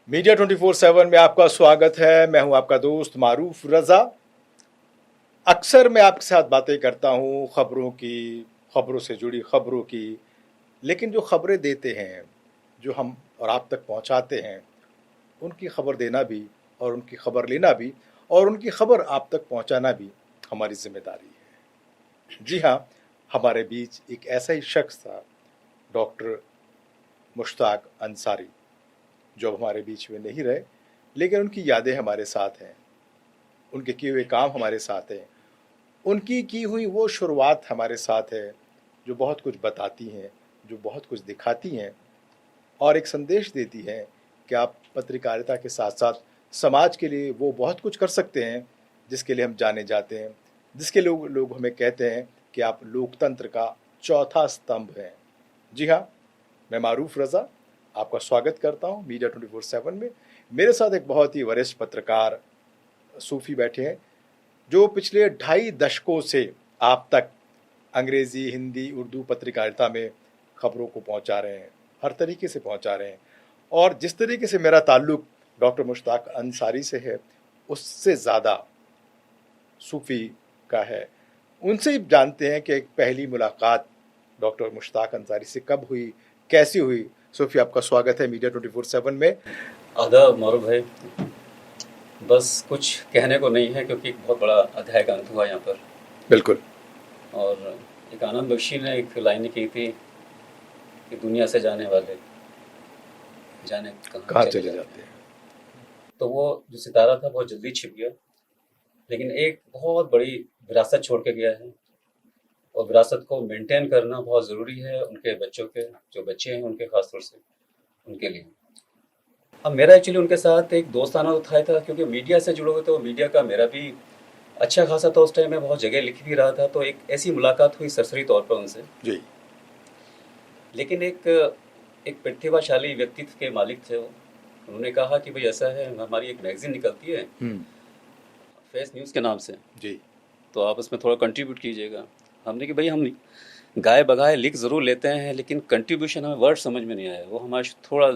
Media 24/7 में आपका स्वागत है। मैं हूं आपका दोस्त मारूफ रजा। अक्सर मैं आपके साथ बातें करता हूं खबरों से जुड़ी खबरों की, लेकिन जो खबरें देते हैं, जो हम और आप तक पहुंचाते हैं, उनकी खबर देना भी और उनकी खबर लेना भी और उनकी खबर आप तक पहुंचाना भी हमारी जिम्मेदारी है। जी हाँ, हमारे बीच एक ऐसा ही शख्स था, डॉक्टर मुश्ताक अंसारी, जो अब हमारे बीच में नहीं रहे, लेकिन उनकी यादें हमारे साथ हैं, उनके किए हुए काम हमारे साथ हैं, उनकी की हुई वो शुरुआत हमारे साथ है जो बहुत कुछ बताती हैं, जो बहुत कुछ दिखाती हैं और एक संदेश देती हैं कि आप पत्रकारिता के साथ साथ समाज के लिए वो बहुत कुछ कर सकते हैं जिसके लिए हम जाने जाते हैं, जिसके लोग हमें कहते हैं कि आप लोकतंत्र का चौथा स्तंभ हैं। जी हाँ, मैं मारूफ रजा आपका स्वागत करता हूँ मीडिया 24/7 में। मेरे साथ एक बहुत ही वरिष्ठ पत्रकार सूफी बैठे हैं, जो पिछले 2.5 दशकों से आप तक अंग्रेजी, हिंदी, उर्दू पत्रकारिता में खबरों को पहुंचा रहे हैं, हर तरीके से पहुंचा रहे हैं। और जिस तरीके से मेरा ताल्लुक डॉक्टर मुश्ताक अंसारी से है, उससे ज़्यादा सूफी का है। उनसे ही जानते हैं कि एक पहली मुलाकात डॉक्टर मुश्ताक अंसारी से कब हुई, कैसी हुई। सूफी, आपका स्वागत है मीडिया 24/7 में। आदाब मारूफ भाई। बस कुछ कहने को नहीं है क्योंकि एक बहुत बड़ा अध्याय का अंत हुआ यहाँ पर। बिल्कुल। और एक आनंद बख्शी ने एक लाइन की थी कि दुनिया से जाने वाले जाने कहाँ चले जाते हैं। तो वो जो सितारा था बहुत जल्दी छिप गया, लेकिन एक बहुत बड़ी विरासत छोड़ के गया है और विरासत को मेंटेन करना बहुत ज़रूरी है उनके बच्चों के, जो बच्चे हैं उनके, खासतौर से उनके लिए। अब मेरा एक्चुअली उनके साथ एक दोस्ताना उत्थाय था क्योंकि मीडिया से जुड़े हुए थे। वो मीडिया का मेरा भी अच्छा खासा था। उस टाइम मैं बहुत जगह लिख भी रहा था, तो एक ऐसी मुलाकात हुई सरसरी तौर पर उनसे जी। लेकिन एक एक प्रतिभाशाली व्यक्तित्व के मालिक थे वो। उन्होंने कहा कि भाई ऐसा है, हमारी एक मैगजीन निकलती है फेस न्यूज़ के नाम से जी, तो आप उसमें थोड़ा कंट्रीब्यूट कीजिएगा। हमने कि भाई हम गाए बगाए लिख ज़रूर लेते हैं, लेकिन कंट्रीब्यूशन हमें वर्ड समझ में नहीं आया, वो हमारे थोड़ा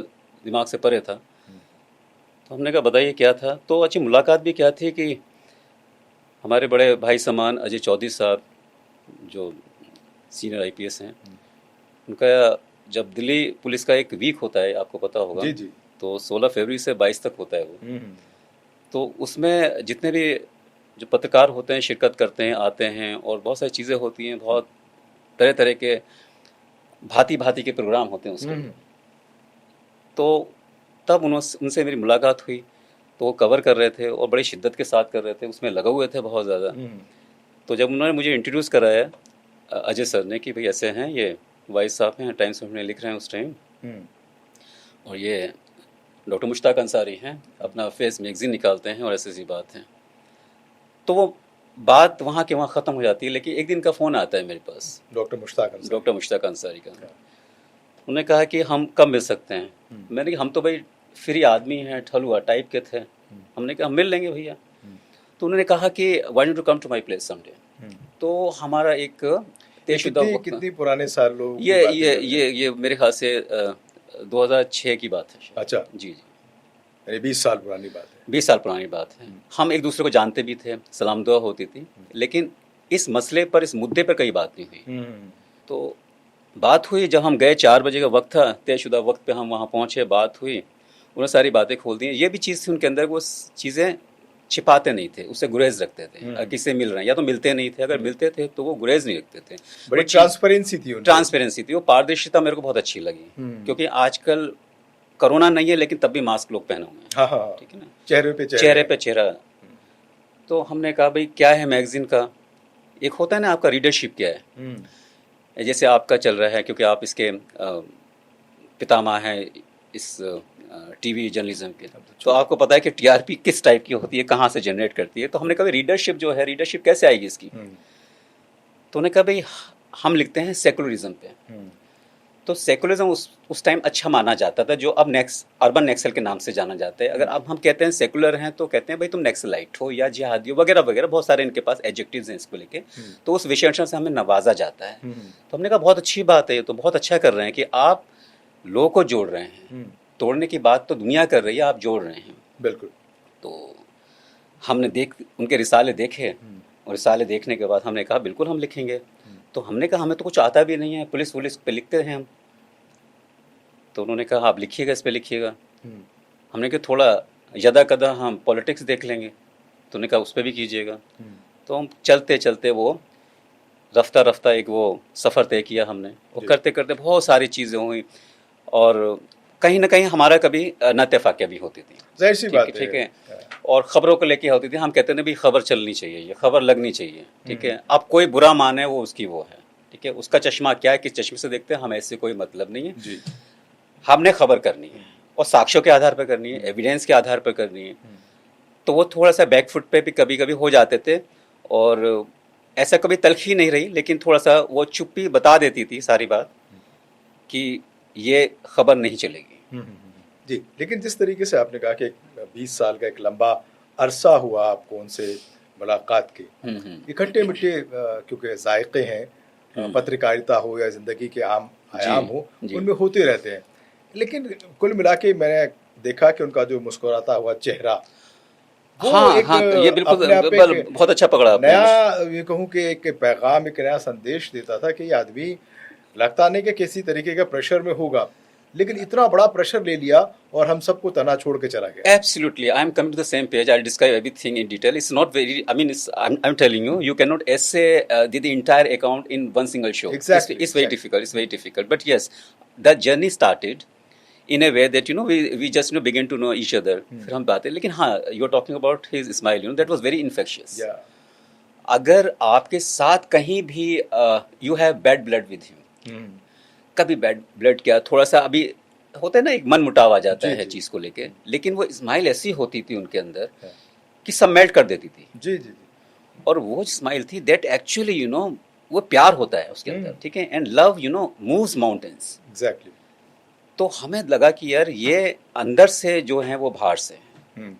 दिमाग से परे था। तो हमने कहा बताइए क्या था। तो अच्छी मुलाकात भी क्या थी कि हमारे बड़े भाई समान अजय चौधरी साहब, जो सीनियर आईपीएस हैं, उनका जब दिल्ली पुलिस का एक वीक होता है, आपको पता होगा। जी जी। तो 16 फरवरी से 22 तक होता है वो। तो उसमें जितने भी जो पत्रकार होते हैं शिरकत करते हैं, आते हैं, और बहुत सारी चीज़ें होती हैं, बहुत तरह तरह के भांति भांति के प्रोग्राम होते हैं उसके। तो तब उनसे मेरी मुलाकात हुई। तो वो कवर कर रहे थे और बड़ी शिद्दत के साथ कर रहे थे, उसमें लगे हुए थे बहुत ज़्यादा। तो जब उन्होंने मुझे इंट्रोड्यूस कराया अजय सर ने कि भाई ऐसे हैं, ये वाइस साहब हैं, टाइम्स में लिख रहे हैं उस टाइम, और ये डॉक्टर मुश्ताक अंसारी हैं, अपना फेस मैगजीन निकालते हैं और ऐसी बात है। तो वो बात वहाँ के वहाँ ख़त्म हो जाती है। लेकिन एक दिन का फ़ोन आता है मेरे पास डॉक्टर मुश्ताक अंसारी का। उन्होंने कहा कि हम कब मिल सकते हैं। मैंने कहा हम तो भाई फ्री आदमी हैं, ठलुआ टाइप के थे। हमने कहा हम मिल लेंगे भैया। तो उन्होंने कहा कि why don't you come to my place someday. तो हमारा एक तयशुदा वक्त, कितनी पुराने साल लोग, ये मेरे ख्याल से 2006 की बात है। अच्छा जी, 20 साल पुरानी बात है। 20 साल पुरानी बात है। हम एक दूसरे को जानते भी थे, सलाम दुआ होती थी, लेकिन इस मसले पर, इस मुद्दे पर कई बात नहीं हुई। तो बात हुई, जब हम गए 4 बजे का वक्त था, तयशुदा वक्त पे हम वहाँ पहुँचे, बात हुई, उन्होंने सारी बातें खोल दी। ये भी चीज़ थी उनके अंदर, वो चीज़ें छिपाते नहीं थे, उससे गुरेज रखते थे। किससे मिल रहे हैं, या तो मिलते नहीं थे, अगर मिलते थे तो वो गुरेज नहीं रखते थे। बड़ी ट्रांसपेरेंसी थी, वो पारदर्शिता मेरे को बहुत अच्छी लगी। क्योंकि आजकल कोरोना नहीं है, लेकिन तब भी मास्क लोग पहने हुए हैं, ठीक है ना, चेहरे पे चेहरा। तो हमने कहा भाई क्या है मैगजीन का, एक होता है ना आपका रीडरशिप क्या है, जैसे आपका चल रहा है, क्योंकि आप इसके पितामह हैं इस टीवी जर्नलिज्म के, तो आपको पता है कि टीआरपी किस टाइप की होती है, कहाँ से जनरेट करती है। तो हमने कहा रीडरशिप जो है, रीडरशिप कैसे आएगी इसकी। तो उन्होंने कहा भाई हम लिखते हैं सेकुलरिज्म पे। तो सेकुलरिज्म उस टाइम अच्छा माना जाता था, जो अब अर्बन नक्सल के नाम से जाना जाता है। अगर अब हम कहते हैं सेकुलर हैं तो कहते हैं भाई तुम नक्सलाइट हो या जिहादी हो वगैरह वगैरह, बहुत सारे इनके पास एडजेक्टिव्स हैं इसको लेके। तो उस विशेषण से हमें नवाजा जाता है। तो हमने कहा बहुत अच्छी बात है, ये तो बहुत अच्छा कर रहे हैं कि आप लोगों को जोड़ रहे हैं, तोड़ने की बात तो दुनिया कर रही है, आप जोड़ रहे हैं। बिल्कुल। तो हमने उनके रिसाले देखे, और रिसाले देखने के बाद हमने कहा बिल्कुल हम लिखेंगे। तो हमने कहा हमें तो कुछ आता भी नहीं है, पुलिस पे लिखते हैं हम। तो उन्होंने कहा आप लिखिएगा, इस पे लिखिएगा। हमने कहा थोड़ा यदा कदा हम पॉलिटिक्स देख लेंगे। तो उन्होंने कहा उस पर भी कीजिएगा। तो हम चलते चलते वो रफ्ता रफ्ता एक वो सफ़र तय किया हमने, और करते करते बहुत सारी चीज़ें हुई, और कहीं ना कहीं हमारा कभी नत्तेफाकिया भी होती थी, जाहिर सी बात है, ठीक है। और ख़बरों को लेके होती थी, हम कहते थे भी खबर चलनी चाहिए, ये खबर लगनी चाहिए, ठीक है। अब कोई बुरा माने वो उसकी वो है, ठीक है, उसका चश्मा क्या है, किस चश्मे से देखते हैं, हमें ऐसे कोई मतलब नहीं है जी। हमने खबर करनी है, और साक्ष्यों के आधार पर करनी है, एविडेंस के आधार पर करनी है। तो वो थोड़ा सा बैकफुट पे भी कभी कभी हो जाते थे, और ऐसा कभी तलखी नहीं रही, लेकिन थोड़ा सा वो चुप्पी बता देती थी सारी बात कि ये खबर नहीं चलेगी जी। लेकिन जिस तरीके से आपने कहा कि 20 साल का एक लंबा अरसा हुआ आपको उनसे मुलाकात की, इकट्ठे मिट्टे क्योंकि जायके हैं, पत्रकारिता हो या ज़िंदगी के आम आयाम हो, उनमें होते रहते हैं। लेकिन कुल मिला के मैंने देखा कि उनका जो मुस्कुराता हुआ चेहरा, हाँ, ये बिल्कुल बहुत अच्छा पकड़ा आपने। नया ये कहूँ कि एक पैगाम, एक नया संदेश देता था कि ये आदमी लगता नहीं कि किसी तरीके का प्रेशर में होगा, लेकिन इतना बड़ा प्रेशर ले लिया और हम सबको तना छोड़ के चला गया। Absolutely, I am coming to the same page. I'll describe everything in detail. It's not very. I mean, I'm telling you, you cannot essay the entire account in one single show. Exactly. It's very difficult. It's very difficult. But yes, that journey started in a way that we just begin to know each other. फिर हम बातें, लेकिन हाँ, you're talking about his smile. That was very infectious. Yeah. अगर आपके साथ कहीं भी you have bad blood with him. कभी बैड ब्लड क्या, थोड़ा सा अभी होता है ना, एक मन मुटाव आ जाता है चीज़ को लेके, लेकिन वो स्माइल ऐसी होती थी उनके अंदर कि सब मेल्ट कर देती थी। जी जी। और वो स्माइल थी दैट एक्चुअली वो प्यार होता है उसके अंदर, ठीक है। And love moves mountains. Exactly. तो हमें लगा कि यार ये अंदर से जो है वो बाहर से है,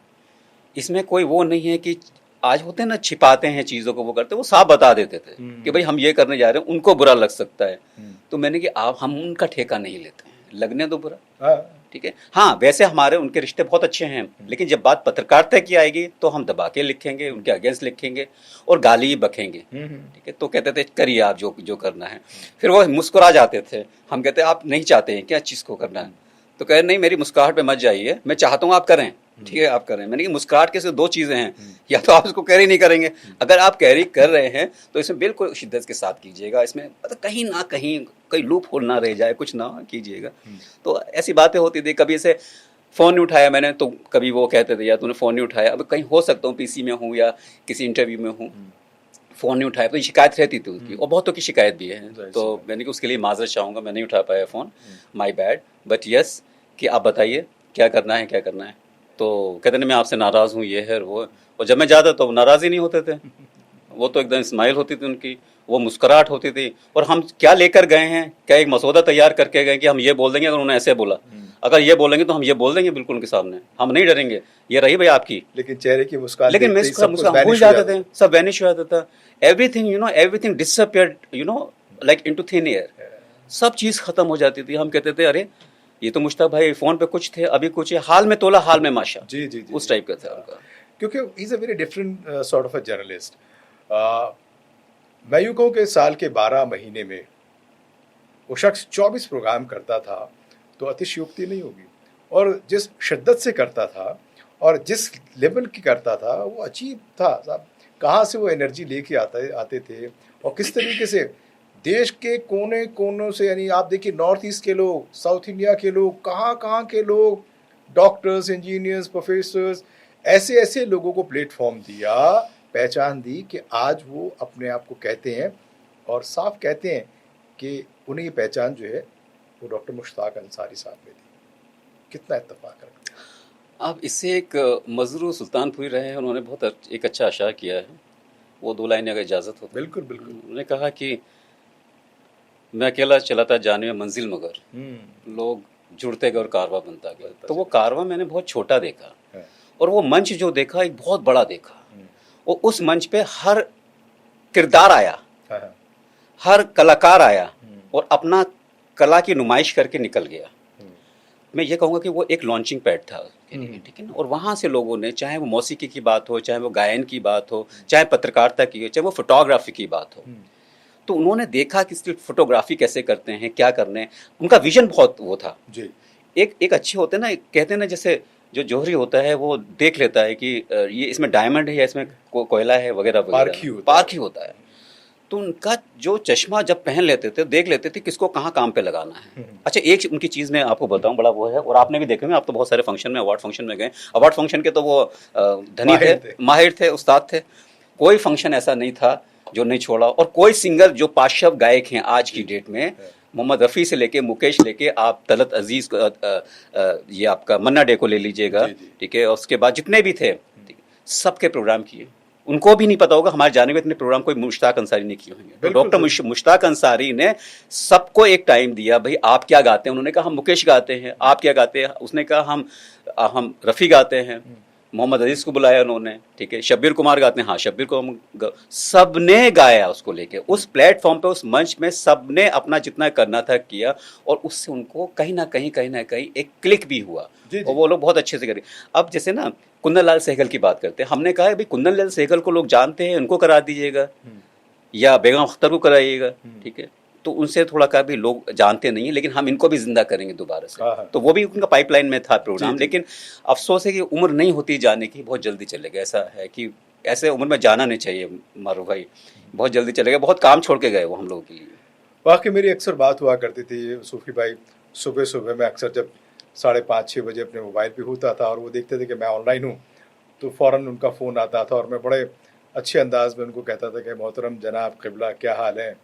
इसमें कोई वो नहीं है कि आज होते हैं ना छिपाते हैं चीज़ों को, वो करते, वो साफ बता देते थे कि भाई हम ये करने जा रहे हैं, उनको बुरा लग सकता है। तो मैंने कि आप हम उनका ठेका नहीं लेते हैं, लगने दो बुरा, ठीक है। हाँ, वैसे हमारे उनके रिश्ते बहुत अच्छे हैं, लेकिन जब बात पत्रकारिता की आएगी तो हम दबा के लिखेंगे, उनके अगेंस्ट लिखेंगे और गाली बकेंगे, ठीक है। तो कहते थे करिए आप जो करना है। फिर वो मुस्कुरा जाते थे, हम कहते आप नहीं चाहते हैं क्या चीज़ को करना है? तो कहे नहीं, मेरी मुस्कुराहट पे मत जाइए, मैं चाहता हूँ आप करें, ठीक है, आप करें। मैंने कि मुस्कुराहट के सिर्फ दो चीज़ें हैं, या तो आप इसको कैरी नहीं करेंगे, अगर आप कैरी कर रहे हैं तो इसमें बिल्कुल शिद्दत के साथ कीजिएगा, इसमें मतलब कहीं ना कहीं कोई लूप होल ना रह जाए, कुछ ना कीजिएगा। तो ऐसी बातें होती थी। कभी ऐसे फ़ोन नहीं उठाया मैंने, तो कभी वो कहते थे यार तूने फ़ोन नहीं उठाया। अब कहीं हो सकता हूँ पीसी में हूँ या किसी इंटरव्यू में हूँ, फ़ोन नहीं उठाया, तो शिकायत रहती थी उनकी, और बहुतों की शिकायत भी है। तो मैंने कि उसके लिए माजरत चाहूँगा, मैं नहीं उठा पाया phone, my bad. But yes कि आप बताइए क्या करना है, क्या करना है। तो कहते नहीं मैं आपसे नाराज़ हूँ, ये है वो। और जब मैं जाता तो नाराज़ ही नहीं होते थे, वो तो एकदम स्माइल होती थी उनकी, वो मुस्कुराहट होती थी। और हम क्या लेकर गए हैं, क्या एक मसौदा तैयार करके गए कि हम ये बोल देंगे अगर उन्होंने ऐसे बोला, अगर ये बोलेंगे तो हम ये बोल देंगे बिल्कुल उनके सामने, हम नहीं डरेंगे, ये रही भाई आपकी। लेकिन चेहरे की मुस्कान, लेकिन मुस्कान भूल जाते थे, सब वैनिश हो जाता था। Everything disappeared like into thin air, सब चीज़ खत्म हो जाती थी। हम कहते थे अरे ये तो मुश्ताक भाई फ़ोन पे कुछ थे, अभी कुछ है, हाल में तोला हाल में माशा। जी जी जी, उस टाइप का था उनका। क्योंकि he is a very different sort of a journalist. मैं यूँ कहूँ कि साल के 12 महीने में वो शख्स 24 प्रोग्राम करता था, तो अतिशयोक्ति नहीं होगी। और जिस शिद्दत से करता था और जिस लेवल की करता था, वो अजीब था साहब। कहाँ से वो एनर्जी लेके आते थे, और किस तरीके से देश के कोने कोनों से, यानी आप देखिए नॉर्थ ईस्ट के लोग, साउथ इंडिया के लोग, कहाँ के लोग, डॉक्टर्स, इंजीनियर्स, प्रोफेसर्स, ऐसे लोगों को प्लेटफॉर्म दिया, पहचान दी कि आज वो अपने आप को कहते हैं और साफ कहते हैं कि उन्हें ये पहचान जो है वो डॉक्टर मुश्ताक अंसारी साहब में दी। कितना इत्तेफाक रखते हैं। अब इससे एक मजरू सुल्तानपुरी रहे हैं, उन्होंने बहुत एक अच्छा अशार किया है, वो 2 लाइनें अगर इजाज़त हो। बिल्कुल बिल्कुल। उन्होंने कहा कि मैं अकेला चलाता जाने में मंजिल मगर लोग जुड़ते गए और कारवा बनता गया। तो वो कारवा मैंने बहुत छोटा देखा, और वो मंच जो देखा एक बहुत बड़ा देखा। और उस मंच पे हर किरदार आया, हर कलाकार आया और अपना कला की नुमाइश करके निकल गया। मैं ये कहूँगा कि वो एक लॉन्चिंग पैड था उसके लिए, ठीक है ना। और वहाँ से लोगों ने, चाहे वो मौसीकी की बात हो, चाहे वो गायन की बात हो, चाहे पत्रकारिता की हो, चाहे वो फोटोग्राफी की बात हो, तो उन्होंने देखा कि सिर्फ फोटोग्राफी कैसे करते हैं, क्या करने, उनका विजन बहुत वो था जी। एक अच्छे होते हैं ना, कहते हैं ना, जैसे जो जौहरी होता है वो देख लेता है कि ये इसमें डायमंड है या इसमें कोयला है वगैरह वगैरह, पारखी होता है। तो उनका जो चश्मा जब पहन लेते थे, देख लेते थे किसको कहाँ काम पे लगाना है। अच्छा, एक उनकी चीज़ मैं आपको बताऊं, बड़ा वो है, और आपने भी देखे होंगे, आप तो बहुत सारे फंक्शन में, अवार्ड फंक्शन में गए, अवार्ड फंक्शन के तो वो धनी थे, माहिर थे, उस्ताद थे। कोई फंक्शन ऐसा नहीं था जो नहीं छोड़ा। और कोई सिंगर जो पार्श्व गायक हैं आज की डेट में, मोहम्मद रफ़ी से लेके मुकेश लेके आप तलत अजीज ये आपका मन्ना डे को ले लीजिएगा, ठीक है, और उसके बाद जितने भी थे सबके प्रोग्राम किए। उनको भी नहीं पता होगा, हमारे जाने में इतने प्रोग्राम कोई मुश्ताक अंसारी ने किए होंगे। तो डॉक्टर मुश्ताक अंसारी ने सबको एक टाइम दिया, भाई आप क्या गाते हैं? उन्होंने कहा हम मुकेश गाते हैं। आप क्या गाते हैं? उसने कहा हम रफ़ी गाते हैं। मोहम्मद अजीज को बुलाया उन्होंने, ठीक है, शब्बीर कुमार गाते हैं, हाँ शब्बीर को हम सबने गाया उसको लेके, उस प्लेटफॉर्म पे, उस मंच में सबने अपना जितना करना था किया। और उससे उनको कहीं ना कहीं एक क्लिक भी हुआ और वो लोग बहुत अच्छे से करें। अब जैसे ना कुंदन लाल सहगल की बात करते हैं, हमने कहा है भाई कुंदन लाल सहगल को लोग जानते हैं, उनको करा दीजिएगा या बेगम अख्तर को कराइएगा, ठीक है। तो उनसे थोड़ा का भी लोग जानते नहीं है, लेकिन हम इनको भी जिंदा करेंगे दोबारा से। तो वो भी उनका पाइपलाइन में था प्रोग्राम, लेकिन अफसोस है कि उम्र नहीं होती जाने की, बहुत जल्दी चले गए। ऐसा है कि ऐसे उम्र में जाना नहीं चाहिए मारूफ भाई, बहुत जल्दी चले गए, बहुत काम छोड़ के गए वो हम लोगों के लिए। वाकई मेरी अक्सर बात हुआ करती थी सूफी भाई, सुबह सुबह मैं अक्सर जब 5:30-6 बजे अपने मोबाइल पे होता था और वो देखते थे कि मैं ऑनलाइन हूँ, तो फ़ौरन उनका फ़ोन आता था और मैं बड़े अच्छे अंदाज में उनको कहता था कि मोहतरम जनाब क़िबला क्या हाल है?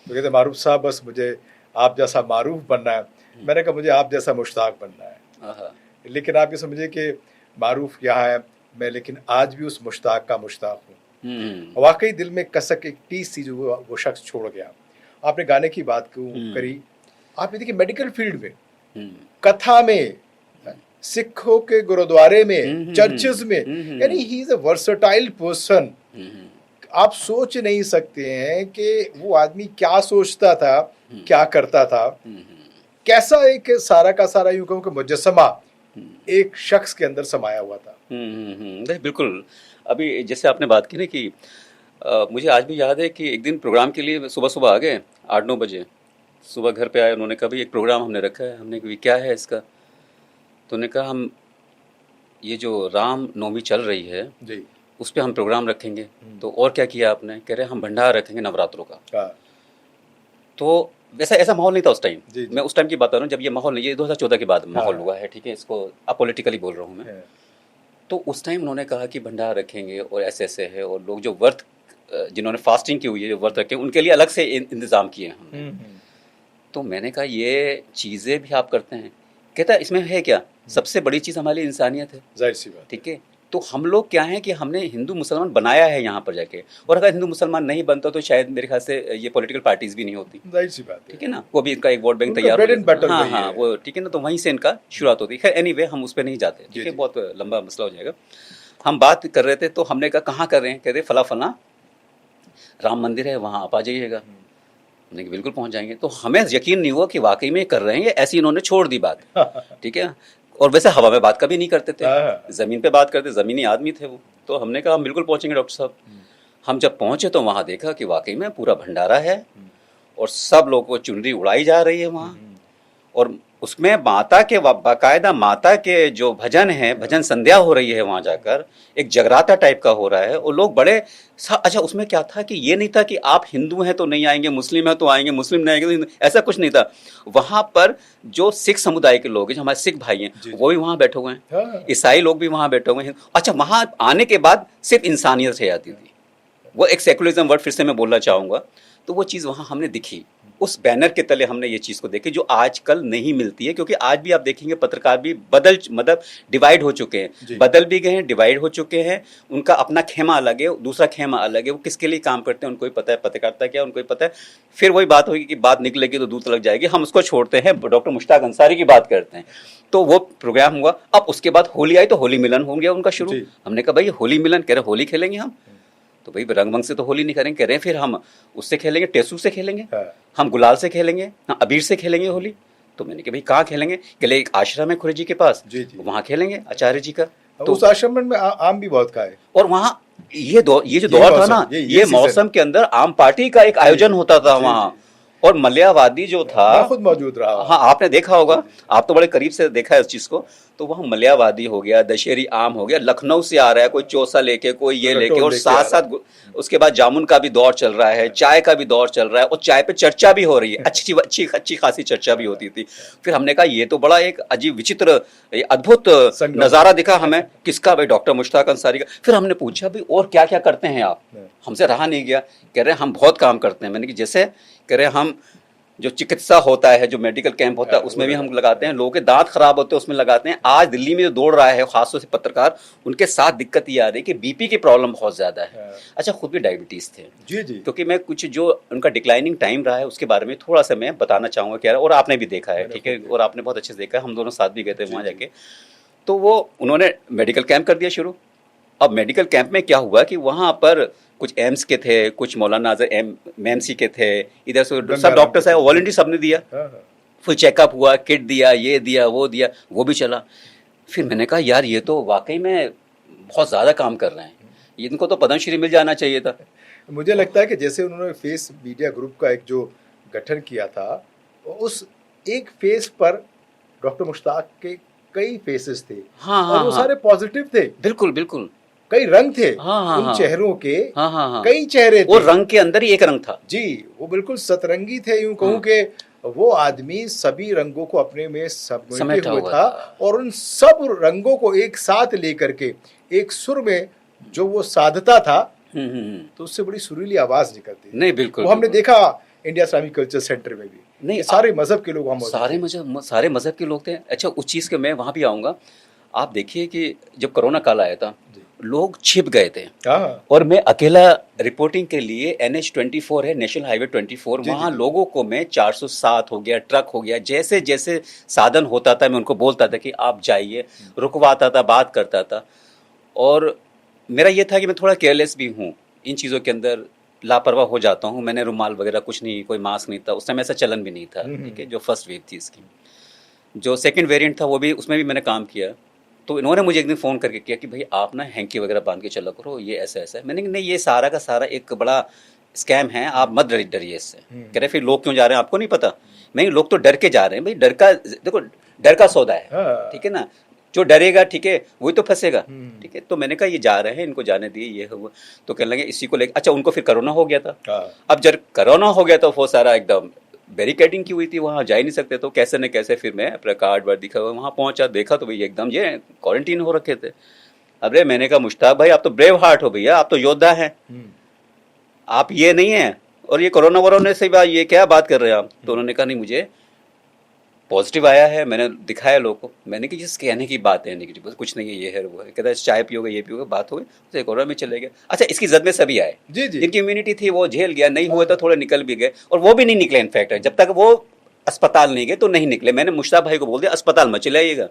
तो कहते मारूफ साहब बस मुझे आप जैसा मारूफ बनना है। मैंने कहा मुझे आप जैसा मुश्ताक बनना है। लेकिन आप ये समझिए कि मारूफ यहाँ है मैं, लेकिन आज भी उस मुश्ताक का मुश्ताक हूँ। वाकई दिल में कसक एक टीस सी जो वो शख्स छोड़ गया। आपने गाने की बात करी, आपने देखिए मेडिकल फील्ड में, कथा में, सिखों के गुरुद्वारे में, चर्चेस में, यानी he is a versatile person. आप सोच नहीं सकते हैं कि वो आदमी क्या सोचता था, क्या करता था, कैसा एक सारा का सारा यूं कहूं कि मुजस्समा एक शख्स के अंदर समाया हुआ था। बिल्कुल। अभी जैसे आपने बात की ना कि मुझे आज भी याद है कि एक दिन प्रोग्राम के लिए सुबह सुबह आ गए, 8-9 बजे सुबह घर पे आए। उन्होंने कहा भाई एक प्रोग्राम हमने रखा है। हमने कहा क्या है इसका? तो उन्होंने कहा हम ये जो राम नवमी चल रही है जी, उस पर हम प्रोग्राम रखेंगे। तो और क्या किया आपने? कह रहे हम भंडारा रखेंगे नवरात्रों का। तो वैसा ऐसा माहौल नहीं था उस टाइम। मैं उस टाइम की बात कर रहा हूँ जब ये माहौल नहीं, ये 2014 के बाद माहौल हुआ है, ठीक है, इसको अपोलिटिकली बोल रहा हूँ मैं। तो उस टाइम उन्होंने कहा कि भंडारा रखेंगे और ऐसे ऐसे है, और लोग जो व्रत, जिन्होंने फास्टिंग की हुई है, जो व्रत रखे, उनके लिए अलग से इंतजाम किए हैं हमने। तो मैंने कहा ये चीज़ें भी आप करते हैं? कहता इसमें है क्या, सबसे बड़ी चीज़ हमारे लिए इंसानियत है, जाहिर सी बात, ठीक है। तो हम लोग क्या है कि हमने हिंदू मुसलमान बनाया है यहाँ पर जाके, और अगर हिंदू मुसलमान नहीं बनता तो शायद मेरे ख्याल से ये पॉलिटिकल पार्टीज भी नहीं होती, जाहिर सी बात, ठीक है ना। वो भी इनका एक वोट बैंक तैयार हो, हाँ वो ठीक है ना, तो वहीं से इनका शुरुआत होती है। खैर एनीवे हम उस पर नहीं जाते, ठीक है, बहुत लंबा मसला हो जाएगा। हम बात कर रहे थे तो हमने कहा कहाँ कर रहे हैं? कह रहे फला राम मंदिर है, वहाँ आप आ जाइएगा। हमने बिल्कुल पहुँच जाएंगे। तो हमें यकीन नहीं हुआ कि वाकई में कर रहे हैं, ऐसी इन्होंने छोड़ दी बात, ठीक है। और वैसे हवा में बात कभी नहीं करते थे, ज़मीन पे बात करते, ज़मीनी आदमी थे वो। तो हमने कहा हम बिल्कुल पहुँचेंगे डॉक्टर साहब। हम जब पहुँचे तो वहाँ देखा कि वाकई में पूरा भंडारा है और सब लोगों को चुनरी उड़ाई जा रही है वहाँ, और उसमें माता के बाकायदा माता के जो भजन है, भजन संध्या हो रही है वहाँ जाकर, एक जगराता टाइप का हो रहा है। और लोग बड़े अच्छा, उसमें क्या था कि ये नहीं था कि आप हिंदू हैं तो नहीं आएंगे, मुस्लिम हैं तो आएंगे, मुस्लिम नहीं आएंगे तो, ऐसा कुछ नहीं था। वहाँ पर जो सिख समुदाय के लोग हैं, जो हमारे सिख भाई हैं, वो भी वहाँ बैठे हुए हैं, ईसाई लोग भी वहाँ बैठे हुए हैं। अच्छा, वहाँ आने के बाद सिर्फ इंसानियत रह जाती थी। वो एक सेकुलरिज्म वर्ड फिर से मैं बोलना चाहूँगा। तो वो चीज़ वहाँ हमने दिखी, उस बैनर के तले हमने ये चीज़ को देखी जो आजकल नहीं मिलती है। क्योंकि आज भी आप देखेंगे पत्रकार भी मतलब डिवाइड हो चुके हैं, बदल भी गए हैं, डिवाइड हो चुके हैं। उनका अपना खेमा अलग है, दूसरा खेमा अलग है। वो किसके लिए काम करते हैं उनको ही पता है, पत्रकारिता क्या उनको ही पता है। फिर वही बात होगी कि बात निकलेगी तो दूर लग जाएगी, हम उसको छोड़ते हैं। डॉक्टर मुश्ताक अंसारी की बात करते हैं। तो वो प्रोग्राम हुआ। अब उसके बाद होली आई तो होली मिलन हो गया उनका शुरू। हमने कहा भाई होली मिलन, कह रहे होली खेलेंगे हम। तो भाई रंगमंच से तो होली नहीं करेंगे, कह रहे हैं फिर हम उससे खेलेंगे, टेसू से खेलेंगे, हम गुलाल से खेलेंगे, अबीर से खेलेंगे होली। तो मैंने कहा भाई कहाँ खेलेंगे? कहले एक आश्रम है खुरे जी के पास, वहाँ खेलेंगे आचार्य जी का। तो उस आश्रम में आम भी बहुत खाए, और वहाँ ये जो दौर था ना, ये मौसम के अंदर आम पार्टी का एक आयोजन होता था वहाँ। और मलयावादी जो था, मैं खुद मौजूद रहा। हाँ, आपने देखा होगा, आप तो बड़े करीब से देखा है उस चीज को। तो वहाँ मलयावादी हो गया, दशहरी आम हो गया, लखनऊ से आ रहा है कोई चौसा लेके, कोई ये लेके, और साथ साथ उसके बाद जामुन का भी दौर चल रहा है, चाय का भी दौर चल रहा है, और चाय पे चर्चा भी हो रही है, अच्छी खासी चर्चा भी होती थी। फिर हमने कहा ये तो बड़ा एक अजीब विचित्र अद्भुत नजारा दिखा हमें। किसका? भाई डॉक्टर मुश्ताक अंसारी का। फिर हमने पूछा भाई और क्या क्या करते हैं आप? हमसे रहा नहीं गया। कह रहे हम बहुत काम करते हैं। मैंने कि जैसे? कह रहे हम जो चिकित्सा होता है, जो मेडिकल कैंप होता है, उसमें भी हम लगाते हैं, लोगों के दांत खराब होते हैं उसमें लगाते हैं। आज दिल्ली में जो दौड़ रहा है खासतौर से पत्रकार, उनके साथ दिक्कत ये आ रही है कि बीपी की प्रॉब्लम बहुत ज्यादा है। अच्छा, खुद भी डायबिटीज थे जी, क्योंकि मैं कुछ जो उनका डिक्लाइनिंग टाइम रहा है उसके बारे में थोड़ा सा मैं बताना चाहूंगा क्या, और आपने भी देखा है, ठीक है, और आपने बहुत अच्छे से देखा है, हम दोनों साथ भी गए थे वहाँ जाके। तो वो उन्होंने मेडिकल कैंप कर दिया शुरू। अब मेडिकल कैंप में क्या हुआ कि वहाँ पर कुछ एम्स के थे, कुछ मौलाना आजम एमसी के थे, इधर से सब डॉक्टर्स आए, वॉलंटियर सबने दिया, फुल चेकअप हुआ, किट दिया, ये दिया, वो दिया, वो भी चला। फिर मैंने कहा यार ये तो वाकई में बहुत ज़्यादा काम कर रहे हैं, इनको तो पद्मश्री मिल जाना चाहिए था। मुझे लगता है कि जैसे उन्होंने फेस मीडिया ग्रुप का एक जो गठन किया था, उस एक फेस पर डॉक्टर मुश्ताक के कई फेसेस थे। हाँ, और वो सारे पॉजिटिव थे। बिल्कुल बिल्कुल। कई रंग थे उन चेहरों के। कई चेहरे थे। वो रंग के अंदर ही एक रंग था जी, वो बिल्कुल सतरंगी थे। यूं कहूं कि वो आदमी सभी रंगों को अपने में समेटे हुए था, और उन सब रंगों को एक साथ लेकर के एक सुर में जो वो साधता था, तो उससे बड़ी सुरीली आवाज निकलती। नहीं, बिल्कुल, वो हमने देखा इंडिया इस्लामिक कल्चर सेंटर में भी। नहीं, सारे मजहब के लोग वहाँ सारे मजहब के लोग थे। अच्छा, उस चीज के मैं वहां भी आऊंगा। आप देखिए कि जब कोरोना काल आया था, लोग छिप गए थे, और मैं अकेला रिपोर्टिंग के लिए NH24 है, नेशनल हाईवे 24, वहाँ लोगों को मैं 407 हो गया, ट्रक हो गया, जैसे जैसे साधन होता था मैं उनको बोलता था कि आप जाइए, रुकवाता था, बात करता था। और मेरा ये था कि मैं थोड़ा केयरलेस भी हूँ इन चीज़ों के अंदर, लापरवाह हो जाता हूँ। मैंने रुमाल वगैरह कुछ नहीं, कोई मास्क नहीं था उस समय, ऐसा चलन भी नहीं था, ठीक है, जो फर्स्ट वेव थी इसकी। जो सेकंड वेरिएंट था वो भी, उसमें भी मैंने काम किया। तो इन्होंने मुझे एक दिन फ़ोन करके किया कि भाई आप ना हैंकी वगैरह बांध के चला करो, ये ऐसा ऐसा है। मैंने कहा नहीं, ये सारा का सारा एक बड़ा स्कैम है, आप मत डरिए इससे। कह रहे फिर लोग क्यों जा रहे हैं, आपको नहीं पता? मैं लोग तो डर के जा रहे हैं भाई, डर का देखो, डर का सौदा है, ठीक है ना, जो डरेगा, ठीक है, वही तो फंसेगा, ठीक है। तो मैंने कहा ये जा रहे हैं, इनको जाने दिए, ये हुआ। तो कहने लगे इसी को लेकर। अच्छा, उनको फिर कोरोना हो गया था। अब जब कोरोना हो गया तो वो सारा एकदम बैरिकेडिंग की हुई थी, वहाँ जा ही नहीं सकते। तो कैसे न कैसे फिर मैं अपना कार्ड वार्ड दिखा, वहाँ पहुँचा, देखा तो भैया एकदम ये क्वारंटीन हो रखे थे। अरे मैंने कहा मुश्ताक भाई आप तो ब्रेव हार्ट हो भैया, आप तो योद्धा हैं, आप ये नहीं है, और ये कोरोना वोरोना से ये क्या बात कर रहे हैं आप? तो उन्होंने कहा नहीं, मुझे पॉजिटिव आया है, मैंने दिखाया लोगों को। मैंने कि जिस कहने की बात है नेगेटिव, बस कुछ नहीं है, ये है वो है। कहता है चाय पियोगे, ये पियोगे, बात हो गई, तो कोरोना में चले गए। अच्छा, इसकी जद में सभी आए, जिनकी इम्यूनिटी थी वो झेल गया, नहीं हुआ तो थोड़े निकल भी गए, और वो भी नहीं निकले। इनफैक्ट जब तक वो अस्पताल नहीं गए तो नहीं निकले। मैंने मुश्ताक भाई को बोल दिया अस्पताल मत चले आइएगा,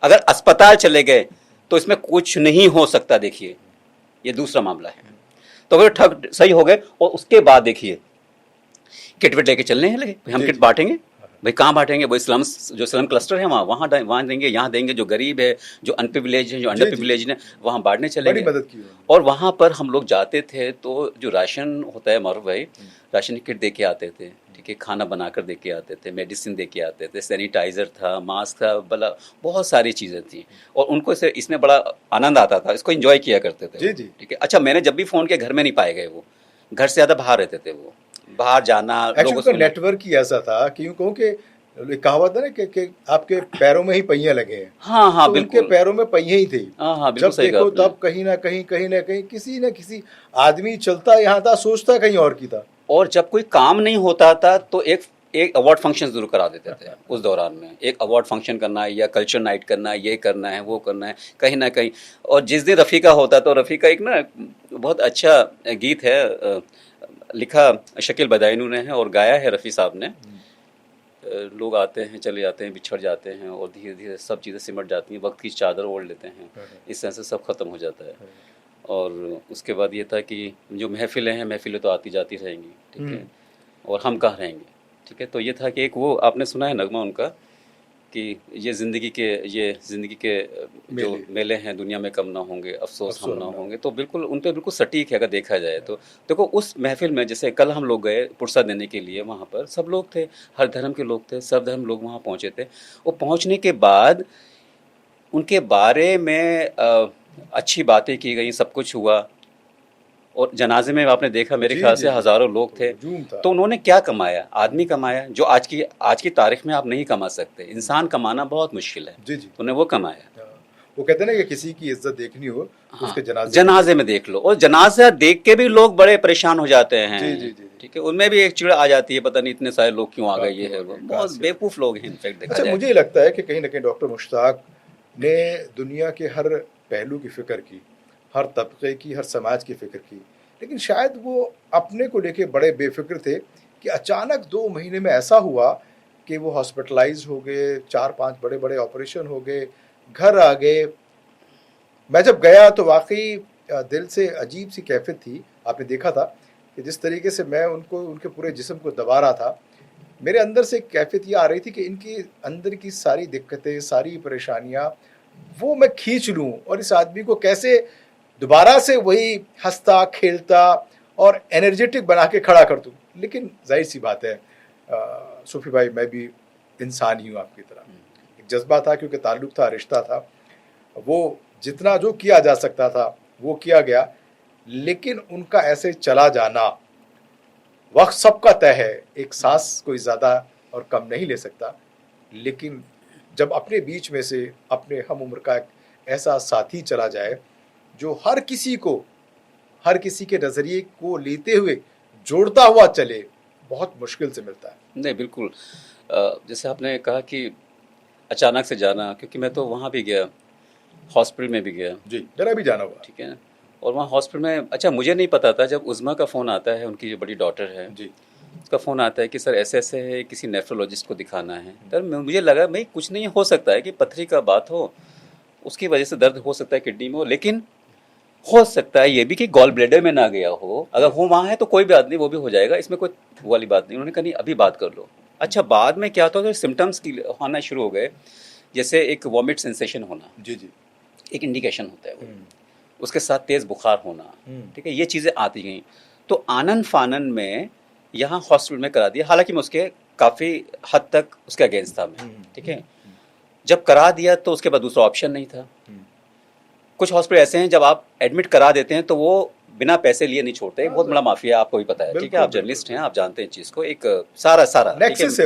अगर अस्पताल चले गए तो इसमें कुछ नहीं हो सकता, देखिए ये दूसरा मामला है। तो अगर ठग सही हो गए, और उसके बाद देखिए किट विट लेके चलने हैं लगे, हम किट बांटेंगे। भाई कहाँ बांटेंगे? वो स्लम्स, जो स्लम क्लस्टर है वहाँ देंगे, यहाँ देंगे, जो गरीब है, जो अनप्रिविलेज है, जो अंडर प्रिविलेज है, वहाँ बांटने चलेंगे। बड़ी मदद की। और वहाँ पर हम लोग जाते थे तो जो राशन होता है मारूफ भाई, राशन किट दे के आते थे, ठीक है, खाना बनाकर दे के आते थे, मेडिसिन दे के आते थे, सैनिटाइज़र था, मास्क था, बला बहुत सारी चीज़ें थी, और उनको इसमें बड़ा आनंद आता था, इसको एंजॉय किया करते थे, ठीक है। अच्छा, मैंने जब भी फ़ोन किया घर में नहीं पाए गए, वो घर से ज़्यादा बाहर रहते थे, वो बाहर जाना, लोगों का नेटवर्क ही ऐसा था कि यूँ कहूँ कि कहावत है ना कि आपके पैरों में ही पहिए लगे हैं। हाँ, तो बिल्कुल, उनके पैरों में पहिए ही थे। जब देखो तब कहीं ना कहीं किसी न किसी आदमी चलता यहाँ था, सोचता कहीं और की था। और जब कोई काम नहीं होता था तो एक अवार्ड फंक्शन जरूर करा देते थे उस दौरान में, एक अवार्ड फंक्शन करना है, या कल्चर नाइट करना है, ये करना है, वो करना है, कहीं ना कहीं। और जिस दिन रफ़ी का होता तो रफ़ी का एक ना बहुत अच्छा गीत है, लिखा शकील बदायूनी ने है और गाया है रफ़ी साहब ने। लोग आते हैं, चले जाते हैं, बिछड़ जाते हैं, और धीरे धीरे सब चीज़ें सिमट जाती हैं, वक्त की चादर ओढ़ लेते हैं, इस तरह से सब खत्म हो जाता है। और उसके बाद ये था कि जो महफिलें हैं, महफिलें तो आती जाती रहेंगी, ठीक है, और हम कहाँ रहेंगे, ठीक है। तो ये था कि एक वो आपने सुना है नगमा उनका कि ये ज़िंदगी के जो मेले हैं दुनिया में कम ना होंगे, अफसोस हम ना होंगे। तो बिल्कुल उन पे बिल्कुल सटीक है अगर देखा जाए तो। देखो उस महफिल में जैसे कल हम लोग गए पुरसा देने के लिए, वहाँ पर सब लोग थे, हर धर्म के लोग थे, सब धर्म लोग वहाँ पहुँचे थे। वो पहुँचने के बाद उनके बारे में अच्छी बातें की गई, सब कुछ हुआ। और जनाजे में आपने देखा मेरे ख्याल से हज़ारों लोग थे। तो उन्होंने क्या कमाया? आदमी कमाया जो आज की तारीख में आप नहीं कमा सकते। इंसान कमाना बहुत मुश्किल है। जी जी। तो उन्हें वो कमाया। वो कहते हैं ना कि किसी की इज्जत देखनी हो, हाँ, उसके जनाजे में देख लो। और जनाजा देख के भी लोग बड़े परेशान हो जाते हैं। जी जी जी। ठीक है, उनमें भी एक चिड़ आ जाती है, पता नहीं इतने सारे लोग क्यों आ गए, ये है वो। बहुत बेवकूफ़ लोग हैं इनफैक्ट देखा जाए। अच्छा, मुझे लगता है कि कहीं ना कहीं डॉक्टर मुश्ताक ने दुनिया के हर पहलू की फिक्र की, हर तबके की, हर समाज की फिक्र की, लेकिन शायद वो अपने को लेके बड़े बेफिक्र थे कि अचानक 2 महीने में ऐसा हुआ कि वो हॉस्पिटलाइज हो गए, 4-5 बड़े बड़े ऑपरेशन हो गए, घर आ गए। मैं जब गया तो वाकई दिल से अजीब सी कैफियत थी। आपने देखा था कि जिस तरीके से मैं उनको उनके पूरे जिस्म को दबा रहा था, मेरे अंदर से कैफियत ये आ रही थी कि इनकी अंदर की सारी दिक्कतें, सारी परेशानियां वो मैं खींच लूं और इस आदमी को कैसे दोबारा से वही हंसता खेलता और एनर्जेटिक बना के खड़ा कर दूं। लेकिन जाहिर सी बात है सूफी भाई, मैं भी इंसान ही हूँ आपकी तरह। एक जज्बा था, क्योंकि ताल्लुक था, रिश्ता था, वो जितना जो किया जा सकता था वो किया गया। लेकिन उनका ऐसे चला जाना, वक्त सबका तय है, एक सांस कोई ज़्यादा और कम नहीं ले सकता। लेकिन जब अपने बीच में से अपने हम उम्र का एक ऐसा साथी चला जाए जो हर किसी के नज़रिए को लेते हुए जोड़ता हुआ चले, बहुत मुश्किल से मिलता है। नहीं बिल्कुल, जैसे आपने कहा कि अचानक से जाना, क्योंकि मैं तो वहाँ भी गया, हॉस्पिटल में भी गया जी, मेरा भी जाना हुआ। ठीक है। और वहाँ हॉस्पिटल में, अच्छा मुझे नहीं पता था, जब उज़मा का फ़ोन आता है, उनकी जो बड़ी डॉटर है जी, उसका फ़ोन आता है कि सर ऐसे ऐसे है, किसी नेफ्रोलॉजिस्ट को दिखाना है। तब मुझे लगा भाई कुछ नहीं हो सकता है कि पथरी का बात हो, उसकी वजह से दर्द हो सकता है किडनी में हो, लेकिन हो सकता है ये भी कि गॉल ब्लैडर में ना गया हो। अगर वो वहाँ है तो कोई भी आदमी वो भी हो जाएगा, इसमें कोई वो वाली बात नहीं। उन्होंने कहा नहीं अभी बात कर लो। अच्छा, बाद में क्या होता है, सिम्टम्स की आना शुरू हो गए, जैसे एक वॉमिट सेंसेशन होना, जी जी, एक इंडिकेशन होता है वो, उसके साथ तेज़ बुखार होना, ठीक है, ये चीज़ें आती गई। तो आनन फानन में यहाँ हॉस्पिटल में करा दिया, हालांकि मैं उसके काफ़ी हद तक उसके अगेंस्ट था मैं, ठीक है। जब करा दिया तो उसके बाद दूसरा ऑप्शन नहीं था। कुछ हॉस्पिटल ऐसे हैं जब आप एडमिट करा देते हैं तो वो बिना पैसे लिए नहीं छोड़ते। बहुत बड़ा माफिया आपको भी पता है, ठीक है, आप जर्नलिस्ट हैं, आप जानते हैं चीज़ को। एक सारा नेक्सस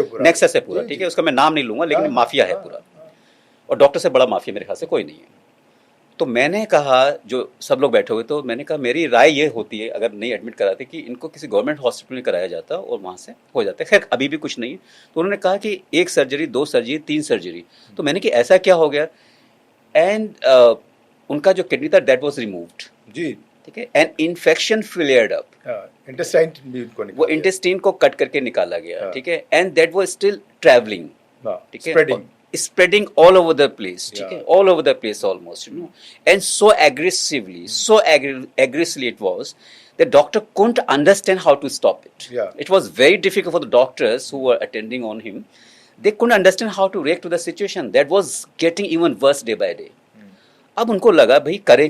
है पूरा, ठीक है, उसका मैं नाम नहीं लूँगा, लेकिन माफिया है पूरा। और डॉक्टर से बड़ा माफिया मेरे ख्याल से कोई नहीं है। तो मैंने कहा, जो सब लोग बैठे हुए, तो मैंने कहा मेरी राय ये होती है, अगर नहीं एडमिट कराते, कि इनको किसी गवर्नमेंट हॉस्पिटल में कराया जाता और वहाँ से हो जाता। खैर अभी भी कुछ नहीं है। तो उन्होंने कहा कि 1 सर्जरी, 2 सर्जरी, 3 सर्जरी। तो मैंने कि ऐसा क्या हो गया, एंड उनका जो किडनी था दैट वाज रिमूव्ड जी, ठीक है, एंड इन्फेक्शन फ्लेयर्ड अप, वो इंटेस्टाइन को कट करके निकाला गया, ठीक है, and that was still travelling, ठीक है, spreading all over the place, ठीक है, all over the place almost, you know, and so aggressively it was, the doctor couldn't understand how to stop it. It was very difficult for the doctors who were attending on him. They couldn't understand how to react to the situation that was getting even worse day by day. अब उनको लगा भाई करें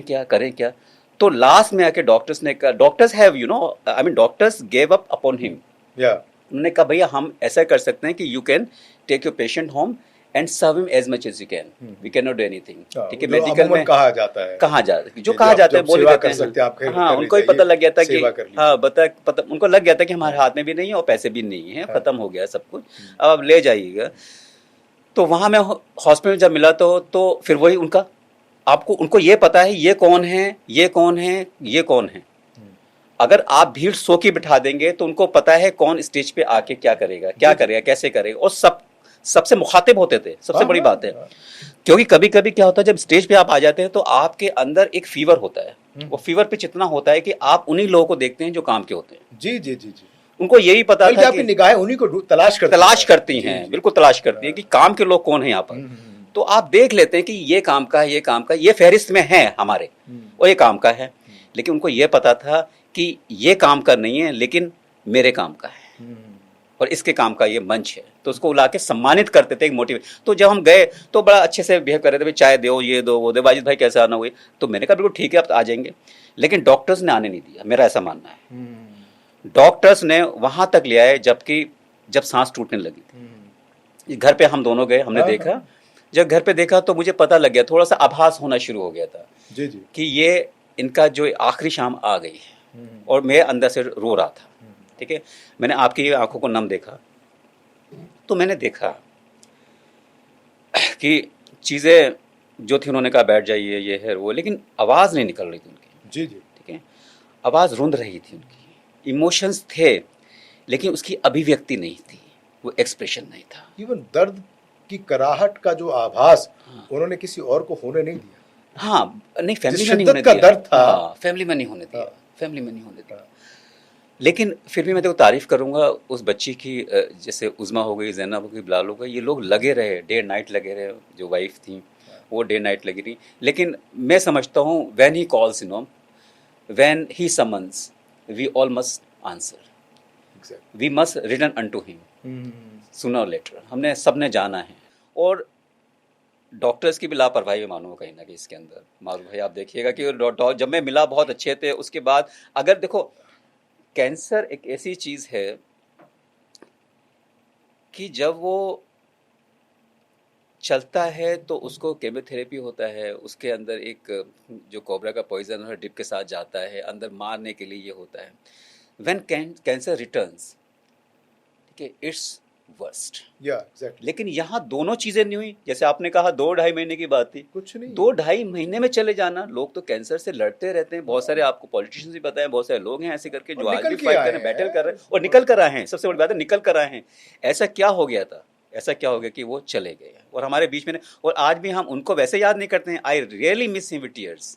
क्या। तो last में आके doctors ने कहा, doctors have you know, I mean doctors gave up upon him. उन्होंने कहा भैया हम ऐसा कर सकते हैं कि you can take your patient home and serve him as much as you can, we can not do anything, ठीक है। मेडिकल में कहा जाता है बोल देते हैं। हाँ, उनको ही पता लग गया था कि हाँ उनको लग गया था कि हमारे हाथ में भी नहीं है और पैसे भी नहीं है, खत्म हो गया सब कुछ, अब आप ले जाइएगा। तो वहाँ मैं हॉस्पिटल में जब मिला तो फिर वही उनको ये पता है ये कौन है। अगर आप भीड़ 100 की बिठा देंगे तो उनको पता है कौन स्टेज पे आके क्या करेगा, कैसे करेगा, और सबसे मुखातिब होते थे। सबसे बड़ी बात है, क्योंकि कभी कभी क्या होता है, जब स्टेज पे आप आ जाते हैं तो आपके अंदर एक फीवर होता है, वो फीवर पे इतना होता है कि आप उन्हीं लोगों को देखते हैं जो काम के होते हैं। जी। उनको यही पता था कि निगाहें उन्हीं को तलाश करती हैं, बिल्कुल तलाश करती हैं कि काम के लोग कौन है यहाँ पर। तो आप देख लेते हैं कि ये काम का है, ये फहरिस्त में है हमारे, और ये काम का है। लेकिन उनको ये पता था कि ये काम का नहीं है, लेकिन मेरे काम का है। और इसके काम का ये मंच है, तो उसको बुला के सम्मानित करते थे, एक मोटिवेट। तो जब हम गए तो बड़ा अच्छे से बिहेव कर रहे थे, भाई चाय दो, ये दो, वो दो, वाजिद भाई कैसे आना हुई, तो मैंने कहा बिल्कुल ठीक है आप तो आ जाएंगे, लेकिन डॉक्टर्स ने आने नहीं दिया, मेरा ऐसा मानना है। डॉक्टर्स ने वहां तक ले आए जब सांस टूटने लगी थी। घर पे हम दोनों गए, हमने देखा, जब घर पे देखा तो मुझे पता लग गया, थोड़ा सा आभास होना शुरू हो गया था जी जी कि ये इनका जो आखिरी शाम आ गई है, और मैं अंदर से रो रहा था। ठीक है, मैंने आपकी आंखों को नम देखा, तो मैंने देखा कि चीज़ें जो थी, उन्होंने कहा बैठ जाइए, ये है वो, लेकिन आवाज़ नहीं निकल रही थी उनकी। जी जी ठीक है, आवाज़ रुंध रही थी उनकी, इमोशंस थे लेकिन उसकी अभिव्यक्ति नहीं थी, वो एक्सप्रेशन नहीं था। इवन दर्द की कराहट का जो आभास उन्होंने किसी और को होने नहीं दिया। हाँ, नहीं, फैमिली में नहीं होने दिया, दर्द था, हाँ, फैमिली में नहीं होने दिया, फैमिली में नहीं होने दिया। लेकिन फिर भी मैं तो तारीफ़ करूँगा उस बच्ची की, जैसे उज़मा हो गई, ज़ैनब हो गई, बिलाल हो गई, ये लोग लगे रहे, डे नाइट लगे रहे, जो वाइफ थी वो डे नाइट लगी रही। लेकिन मैं समझता हूँ when he calls, you know, when he summons, we all must answer, we must return unto him sooner और लेटर। हमने सबने जाना है, और डॉक्टर्स की भी लापरवाही मानूँ कहीं ना कहीं इसके अंदर। मारूफ भाई आप देखिएगा कि जब मैं मिला बहुत अच्छे थे, उसके बाद अगर देखो, कैंसर एक ऐसी चीज़ है कि जब वो चलता है तो उसको केमोथेरेपी होता है, उसके अंदर एक जो कोबरा का पॉइजन है डिप के साथ जाता है अंदर मारने के लिए, ये होता है। व्हेन कैंसर रिटर्न्स, ठीक है, इट्स वर्स्ट। exactly. लेकिन यहाँ दोनों चीजें नहीं हुई। जैसे आपने कहा 2-2.5 महीने की बात थी, कुछ नहीं, 2-2.5 महीने में चले जाना। लोग तो कैंसर से लड़ते रहते हैं, बहुत सारे आपको पॉलिटिशियंस भी पता है, बहुत सारे लोग हैं ऐसे करके जो आज भी फाइट कर रहे हैं, बैटल कर रहे हैं, और निकल कर आए हैं। सबसे बड़ी बात है निकल कर आए हैं। ऐसा क्या हो गया था, ऐसा क्या हो गया कि वो चले गए और हमारे बीच में, और आज भी हम उनको वैसे याद नहीं करते हैं। I really miss him with tears.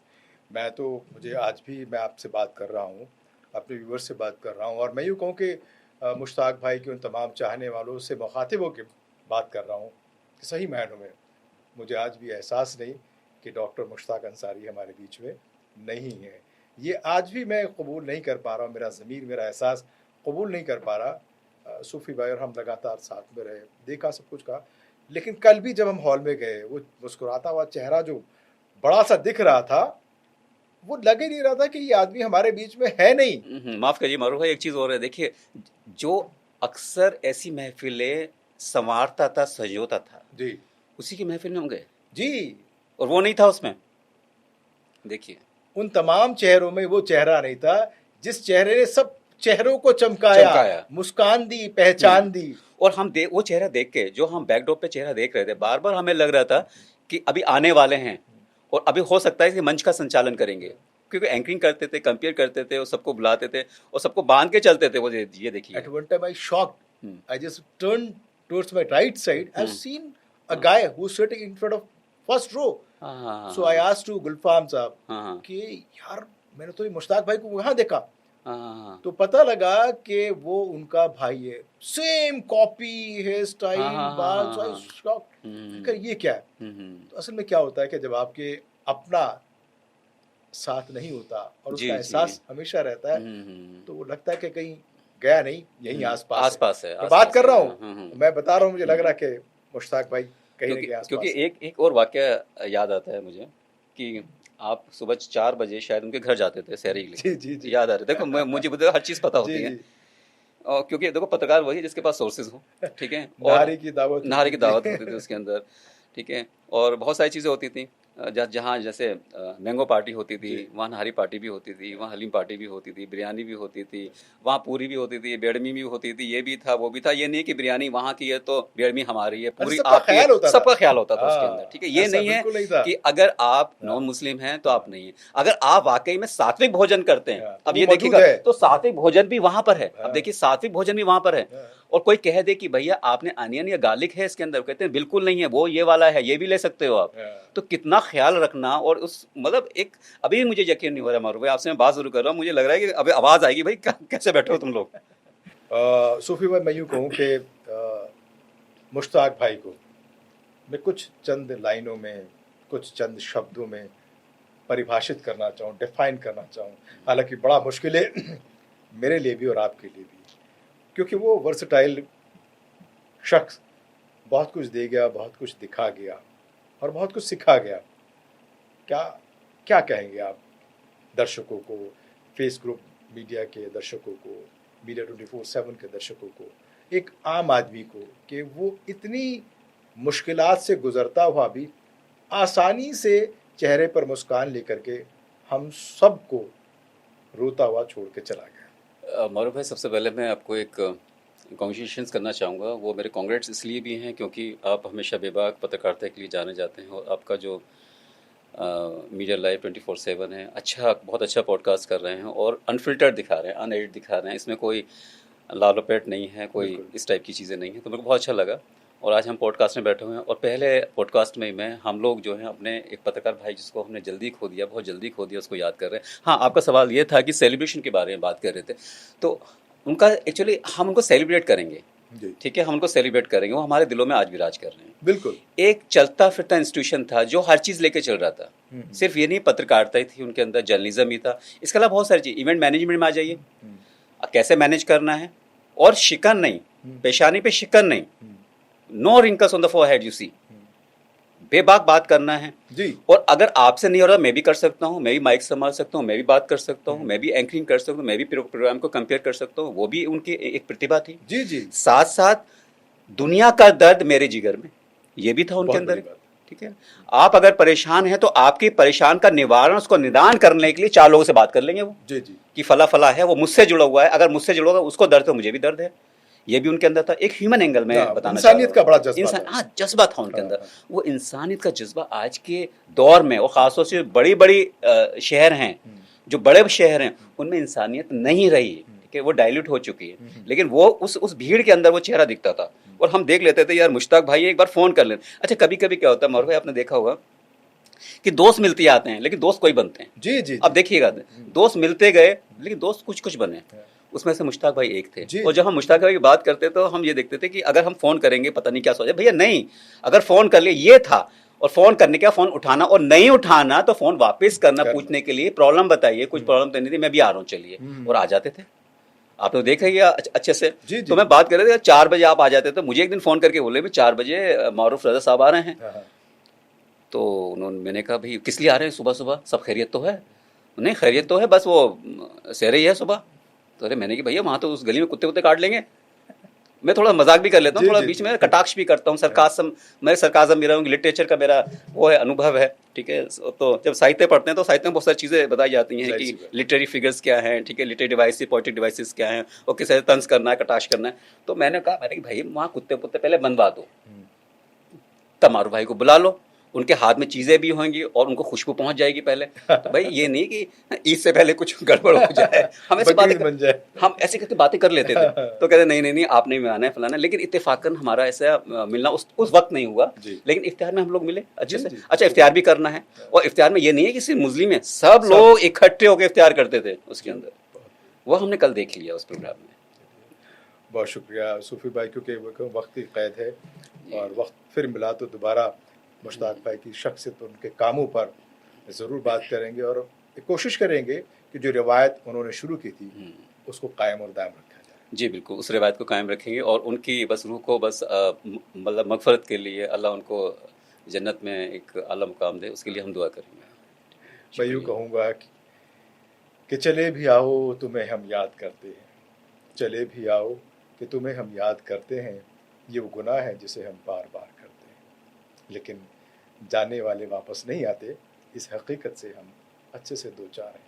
मैं तो, मुझे आज भी, मैं आपसे बात कर रहा हूँ, अपने व्यूअर्स से बात कर रहा हूँ, और मैं यूँ कहूँ कि मुश्ताक भाई के उन तमाम चाहने वालों से मुखातिब होकर बात कर रहा हूँ कि सही मायनों में मुझे आज भी एहसास नहीं कि डॉक्टर मुश्ताक अंसारी हमारे बीच में नहीं है। ये आज भी मैं कबूल नहीं कर पा रहा हूँ, मेरा ज़मीर, मेरा एहसास कबूल नहीं कर पा रहा। सूफ़ी भाई और हम लगातार साथ में रहे, देखा सब कुछ कहा, लेकिन कल भी जब हम हॉल में गए, वो मुस्कुराता हुआ चेहरा जो बड़ा सा दिख रहा था, वो लग ही नहीं रहा था कि ये आदमी हमारे बीच में है नहीं। माफ़ करिए मारूफ भाई, एक चीज़ और है, देखिए, जो अक्सर ऐसी महफिलें संवारता था, सजोता था जी, उसी की महफिल में हम गए जी, और वो नहीं था उसमें। देखिए, उन तमाम चेहरों में वो चेहरा नहीं था जिस चेहरे ने सब चेहरों को चमकाया, मुस्कान दी, पहचान दी। और हम वो चेहरा देख के, जो हम बैकड्रॉप पे चेहरा देख रहे थे, बार बार हमें लग रहा था कि अभी आने वाले हैं और अभी हो सकता है कि मंच का संचालन करेंगे, क्योंकि एंकरिंग करते थे, कंपेयर करते थे और सबको बुलाते थे और सबको बांध के चलते थे। वो ये देखिए, at one time I shocked, I just turn towards my right side, I have seen a guy who is sitting in front of first row. So I asked to Gulfam Sahib कि यार मैंने तो ये मुश्ताक भाई को वहां देखा, तो पता लगा कि वो उनका भाई है, सेम कॉपी, हेयर स्टाइल, बाल। सो आई शॉक्ड, ये क्या है? तो असल में क्या होता है कि जब आपके अपना साथ नहीं होता और उसका एहसास हमेशा रहता है, तो वो लगता है कि कहीं गया नहीं, यहीं आसपास है। मैं बात कर रहा हूँ, मैं बता रहा हूँ, मुझे लग रहा है कि मुश्ताक भाई कहीं ना कहीं आसपास। क्योंकि एक और वाकया याद आता है मुझे कि आप सुबह 4 बजे शायद उनके घर जाते थे सहरी के लिए। जी, याद आ रहा है। देखो मुझे हर चीज़ पता होती है, और क्योंकि देखो पत्रकार वही जिसके पास सोर्सेज हो, ठीक है, और नारी की दावत होती थी उसके अंदर, ठीक है, और बहुत सारी चीज़ें होती थी। जहाँ जैसे मैंगो पार्टी होती थी, वहाँ नारी पार्टी भी होती थी, वहाँ हलीम पार्टी भी होती थी, बिरयानी भी होती थी, वहाँ पूरी भी होती थी, बेड़मी भी होती थी, ये भी था वो भी था। ये नहीं कि बिरयानी वहाँ की है तो बेड़मी हमारी है, पूरी आपकी है, सबका ख्याल होता था उसके अंदर, ठीक है। ये नहीं है कि अगर आप नॉन मुस्लिम हैं तो आप नहीं है। अगर आप वाकई में सात्विक भोजन करते हैं, अब ये देखिएगा, तो सात्विक भोजन भी वहाँ पर है। अब देखिए, सात्विक भोजन भी वहाँ पर है, और कोई कह दे कि भैया आपने अनियन या गार्लिक है इसके अंदर, कहते हैं बिल्कुल नहीं है, वो ये वाला है, ये भी ले सकते हो आप। तो कितना ख्याल रखना, और उस मतलब एक, अभी मुझे यकीन नहीं हो रहा मारूफ भाई, आपसे मैं बात शुरू कर रहा हूँ, मुझे लग रहा है कि अभी आवाज़ आएगी, भाई कैसे बैठे हो तुम लोग। सूफी भाई, मैं यूँ कहूँ कि मुश्ताक भाई को मैं कुछ चंद लाइनों में, कुछ चंद शब्दों में परिभाषित करना चाहूँ, डिफाइन करना चाहूँ, हालांकि बड़ा मुश्किल है मेरे लिए भी और आपके लिए भी, क्योंकि वो वर्सटाइल शख्स बहुत कुछ दे गया, बहुत कुछ दिखा गया और बहुत कुछ सिखा गया। क्या क्या कहेंगे आप दर्शकों को, फेस ग्रुप मीडिया के दर्शकों को, मीडिया 24/7 के दर्शकों को, एक आम आदमी को, कि वो इतनी मुश्किलात से गुजरता हुआ भी आसानी से चेहरे पर मुस्कान लेकर के हम सबको रोता हुआ छोड़ के चला गया? मारूफ भाई, सबसे पहले मैं आपको एक कॉन्ग्रेचुलेशंस करना चाहूँगा। वो मेरे कॉन्ग्रेट्स इसलिए भी हैं क्योंकि आप हमेशा बेबाक पत्रकारिता के लिए जाने जाते हैं और आपका जो मीडिया लाइव 24/7 है, बहुत अच्छा पॉडकास्ट कर रहे हैं और अनफिल्टर्ड दिखा रहे हैं, अनएडिट दिखा रहे हैं। इसमें कोई लालोपेट नहीं है, कोई इस टाइप की चीज़ें नहीं है, तो मेरे को बहुत अच्छा लगा। और आज हम पॉडकास्ट में बैठे हुए हैं और पहले पॉडकास्ट में मैं हम लोग जो हैं अपने एक पत्रकार भाई जिसको हमने जल्दी खो दिया, बहुत जल्दी खो दिया, उसको याद कर रहे हैं। हाँ, आपका सवाल ये था कि सेलिब्रेशन के बारे में बात कर रहे थे, तो उनका एक्चुअली हम उनको सेलिब्रेट करेंगे, ठीक है, हम उनको सेलिब्रेट करेंगे। वो हमारे दिलों में आज विराज कर रहे हैं। बिल्कुल एक चलता फिरता इंस्टीट्यूशन था जो हर चीज़ लेके चल रहा था। सिर्फ ये नहीं पत्रकारिता ही थी, उनके अंदर जर्नलिज्म ही था, इसके अलावा बहुत सारी चीज़। इवेंट मैनेजमेंट में आ जाइए, कैसे मैनेज करना है, और शिकन नहीं, पेशानी पे शिकन नहीं, no wrinkles on the forehead, you see, बेबाक बात करना है जी। और अगर आपसे नहीं हो रहा, मैं भी कर सकता हूँ, मैं भी माइक संभाल सकता हूँ, मैं भी बात कर सकता हूँ, मैं भी एंकरिंग कर सकता हूँ, मैं भी प्रोग्राम को कंपेयर कर सकता हूँ। वो भी उनकी एक प्रतिभा थी। जी जी। साथ साथ दुनिया का दर्द मेरे जिगर में, ये भी था उनके अंदर। ठीक है, आप अगर परेशान हैं तो आपकी परेशान का निवारण, उसको निदान करने के लिए 4 लोगों से बात कर लेंगे वो, जी जी, कि फला फला है, वो मुझसे जुड़ा हुआ है, अगर मुझसे जुड़ा हुआ उसको दर्द है, मुझे भी दर्द है। ये भी उनके अंदर था, एक ह्यूमन एंगल में बताना, इंसानियत का बड़ा जज्बा था। हाँ, जज्बा था उनके अंदर। वो इंसानियत का जज्बा आज के दौर में, और खासतौर से बड़ी बड़ी शहर हैं, जो बड़े शहर हैं, उनमें इंसानियत नहीं रही, ठीक है, वो डाइल्यूट हो चुकी है। लेकिन वो उस भीड़ के अंदर वो चेहरा दिखता था और हम देख लेते थे, यार मुश्ताक भाई एक बार फोन कर लेते। अच्छा, कभी कभी क्या होता है मौर्य भाई, आपने देखा होगा कि दोस्त मिलते आते हैं लेकिन दोस्त कोई बनते हैं। जी जी, अब देखिएगा, दोस्त मिलते गए लेकिन दोस्त कुछ कुछ बने, उसमें से मुश्ताक भाई एक थे। और जब हम मुश्ताक भाई की बात करते तो हम ये देखते थे कि अगर हम फोन करेंगे पता नहीं क्या सोचे, भैया नहीं, अगर फोन कर लिए ये था, और फोन करने का फोन उठाना, और नहीं उठाना तो फोन वापस करना, पूछने के लिए प्रॉब्लम बताइए, कुछ प्रॉब्लम तो नहीं थी, मैं भी आ रहा हूँ चलिए, और आ जाते थे। आप लोग देख रहे अच्छे से। तो मैं बात कर रहे थे 4 बजे आप आ जाते थे, मुझे एक दिन फोन करके बोले 4 बजे मारूफ रजा साहब आ रहे हैं। तो मैंने कहा भाई किस लिए आ रहे हैं सुबह सुबह, सब खैरियत तो है? नहीं खैरियत तो है, बस वो सह रही है सुबह। तो अरे मैंने कि भैया वहाँ तो उस गली में कुत्ते कुत्ते काट लेंगे। मैं थोड़ा मजाक भी कर लेता हूँ, थोड़ा बीच में कटाक्ष भी करता हूँ, सरकाज़म मेरा लिटरेचर का मेरा वो है, अनुभव है, ठीक है। तो जब साहित्य पढ़ते हैं तो साहित्य में बहुत सारी चीज़ें बताई जाती हैं कि लिटरेरी फिगर्स क्या हैं, ठीक है, लिटरेरी डिवाइसेस, पोएटिक डिवाइसेस क्या हैं, और किस तरह तंज करना है, कटाक्ष करना है। तो मैंने कहा भाई वहाँ कुत्ते कुत्ते पहले बनवा दो, तब मारू भाई को बुला लो, उनके हाथ में चीज़ें भी होंगी और उनको खुशबू पहुंच जाएगी पहले। तो भाई ये नहीं कि ईद से पहले कुछ गड़बड़ हो जाए, हम ऐसे बातें बन जाए, हम ऐसे करके बातें कर लेते थे। तो कहते नहीं आपने भी आना है फलाना, लेकिन इत्तेफाकन हमारा ऐसा मिलना उस वक्त नहीं हुआ, लेकिन इफ्तियार में हम लोग मिले अच्छे से। अच्छा, इफ्तियार भी करना है, और इफ्तियार में ये नहीं है कि सिर्फ मुस्लिम है, सब लोग इकट्ठे होकर इफ्तियार करते थे उसके अंदर, वो हमने कल देख लिया उस प्रोग्राम में। बहुत शुक्रिया सूफी भाई, क्योंकि वक्त की कैद है और वक्त फिर मिला तो दोबारा मुश्ताक भाई की शख्सियत, उनके कामों पर ज़रूर बात करेंगे और कोशिश करेंगे कि जो रिवायत उन्होंने शुरू की थी उसको कायम और दायम रखा जाए। जी बिल्कुल, उस रिवायत को कायम रखेंगे और उनकी बस रूह को बस मतलब मगफरत के लिए अल्लाह उनको जन्नत में एक आला मुकाम दे, उसके लिए हम दुआ करेंगे। मैं यूँ कहूँगा कि चले भी आओ तुम्हें हम याद करते हैं, चले भी आओ कि तुम्हें हम याद करते हैं, ये वो गुनाह है जिसे हम बार बार करते हैं, लेकिन जाने वाले वापस नहीं आते, इस हकीकत से हम अच्छे से दो चार हैं।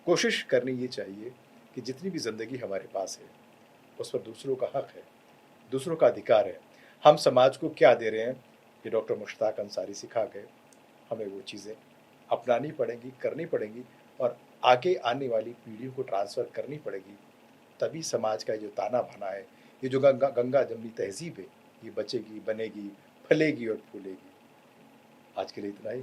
कोशिश करनी ये चाहिए कि जितनी भी ज़िंदगी हमारे पास है उस पर दूसरों का हक़ है, दूसरों का अधिकार है। हम समाज को क्या दे रहे हैं, ये डॉक्टर मुश्ताक अंसारी सिखा गए, हमें वो चीज़ें अपनानी पड़ेंगी, करनी पड़ेंगी और आगे आने वाली पीढ़ियों को ट्रांसफ़र करनी पड़ेगी। तभी समाज का जो ताना बाना है, ये जो गंगा जमनी तहजीब है, ये बचेगी, बनेगी, फलेगी और फूलेगी। आज के लिए इतना ही।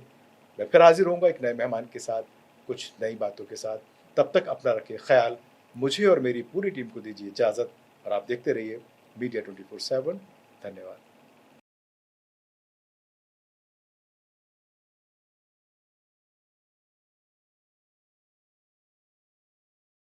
मैं फिर हाजिर होऊंगा एक नए मेहमान के साथ, कुछ नई बातों के साथ। तब तक अपना रखिए ख्याल। मुझे और मेरी पूरी टीम को दीजिए इजाज़त और आप देखते रहिए मीडिया 24/7। धन्यवाद।